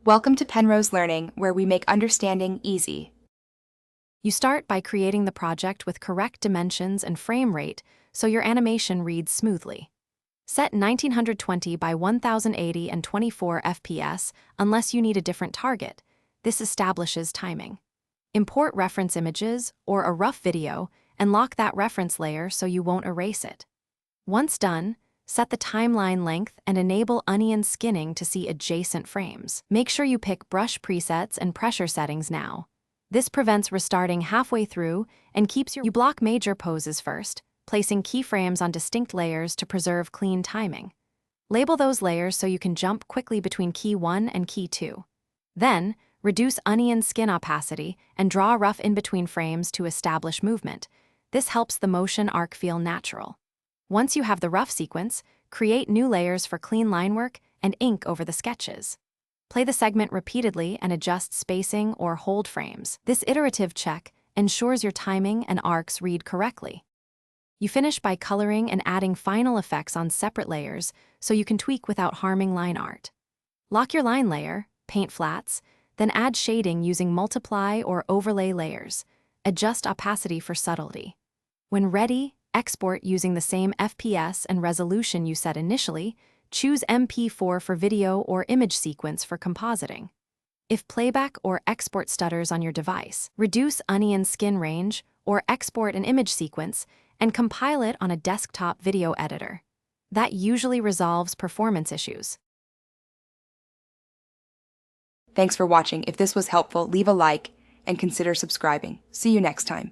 Welcome to Penrose Learning, where we make understanding easy. You start by creating the project with correct dimensions and frame rate so your animation reads smoothly. Set 1920 by 1080 and 24 FPS unless you need a different target. This establishes timing. Import reference images or a rough video and lock that reference layer so you won't erase it. Once done, set the timeline length and enable onion skinning to see adjacent frames. Make sure you pick brush presets and pressure settings now. This prevents restarting halfway through and keeps You block major poses first, placing keyframes on distinct layers to preserve clean timing. Label those layers so you can jump quickly between key 1 and key 2. Then, reduce onion skin opacity and draw rough in between frames to establish movement. This helps the motion arc feel natural. Once you have the rough sequence, create new layers for clean line work and ink over the sketches. Play the segment repeatedly and adjust spacing or hold frames. This iterative check ensures your timing and arcs read correctly. You finish by coloring and adding final effects on separate layers so you can tweak without harming line art. Lock your line layer, paint flats, then add shading using multiply or overlay layers. Adjust opacity for subtlety. When ready, export using the same FPS and resolution you set initially. Choose MP4 for video or image sequence for compositing. If playback or export stutters on your device, reduce onion skin range or export an image sequence and compile it on a desktop video editor. That usually resolves performance issues. Thanks for watching. If this was helpful, leave a like and consider subscribing. See you next time.